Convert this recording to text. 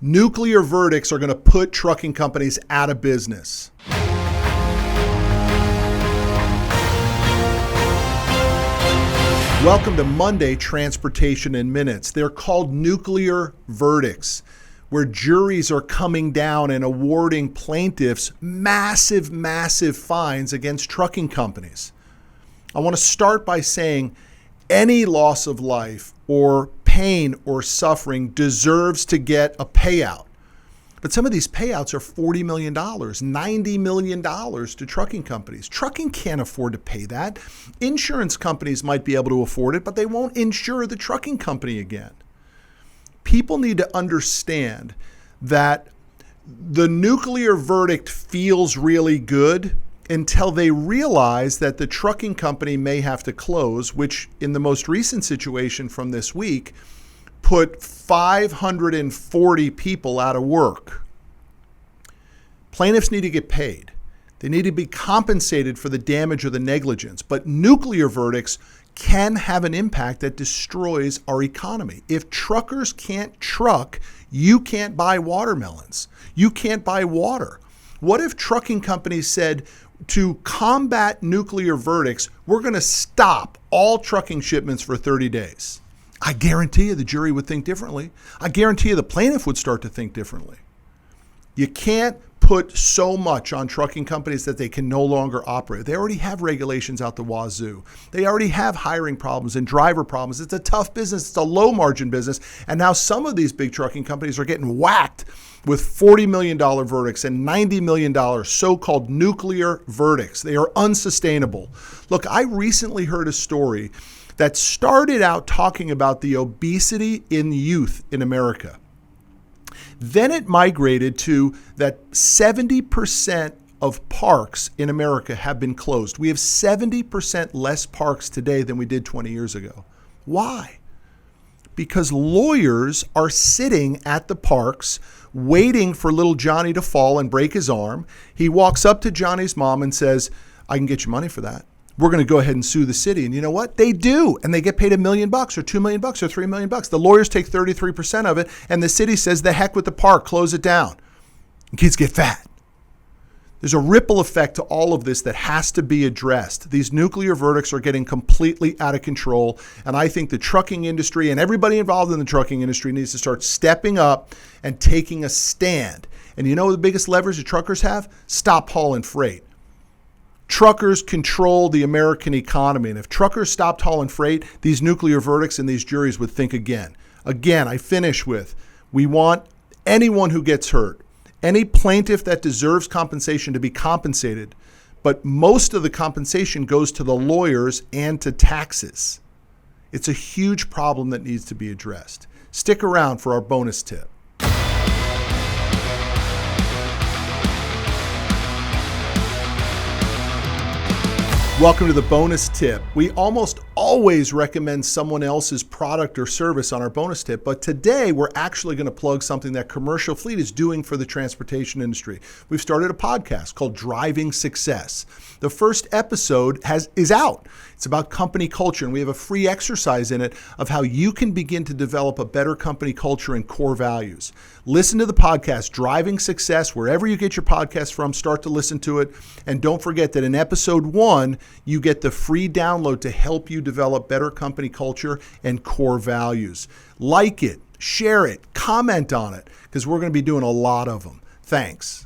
Nuclear verdicts are going to put trucking companies out of business. Welcome to Monday Transportation in Minutes. They're called nuclear verdicts, where juries are coming down and awarding plaintiffs massive, massive fines against trucking companies. I want to start by saying any loss of life or pain or suffering deserves to get a payout. But some of these payouts are $40 million, $90 million to trucking companies. Trucking can't afford to pay that. Insurance companies might be able to afford it, but they won't insure the trucking company again. People need to understand that the nuclear verdict feels really good until they realize that the trucking company may have to close, which in the most recent situation from this week, put 540 people out of work. Plaintiffs need to get paid. They need to be compensated for the damage or the negligence. But nuclear verdicts can have an impact that destroys our economy. If truckers can't truck, you can't buy watermelons. You can't buy water. What if trucking companies said, to combat nuclear verdicts, we're going to stop all trucking shipments for 30 days? I guarantee you the jury would think differently. I guarantee you the plaintiff would start to think differently. You can't put so much on trucking companies that they can no longer operate. They already have regulations out the wazoo. They already have hiring problems and driver problems. It's a tough business. It's a low margin business. And now some of these big trucking companies are getting whacked with $40 million verdicts and $90 million so-called nuclear verdicts. They are unsustainable. Look, I recently heard a story that started out talking about the obesity in youth in America. Then it migrated to that 70% of parks in America have been closed. We have 70% less parks today than we did 20 years ago. Why? Because lawyers are sitting at the parks waiting for little Johnny to fall and break his arm. He walks up to Johnny's mom and says, I can get you money for that. We're going to go ahead and sue the city. And you know what? They do. And they get paid $1 million or $2 million or $3 million. The lawyers take 33% of it. And the city says, the heck with the park, close it down. And kids get fat. There's a ripple effect to all of this that has to be addressed. These nuclear verdicts are getting completely out of control. And I think the trucking industry and everybody involved in the trucking industry needs to start stepping up and taking a stand. And you know what the biggest leverage the truckers have? Stop hauling freight. Truckers control the American economy. And if truckers stopped hauling freight, these nuclear verdicts and these juries would think again. Again, I finish with, we want anyone who gets hurt, any plaintiff that deserves compensation to be compensated, but most of the compensation goes to the lawyers and to taxes. It's a huge problem that needs to be addressed. Stick around for our bonus tip. Welcome to the bonus tip. We almost always recommend someone else's product or service on our bonus tip, but today we're actually going to plug something that Commercial Fleet is doing for the transportation industry. We've started a podcast called Driving Success. The first episode is out. It's about company culture, and we have a free exercise in it of how you can begin to develop a better company culture and core values. Listen to the podcast, Driving Success, wherever you get your podcast from, start to listen to it. And don't forget that in episode 1, you get the free download to help you develop better company culture and core values. Like it, share it, comment on it, because we're going to be doing a lot of them. Thanks.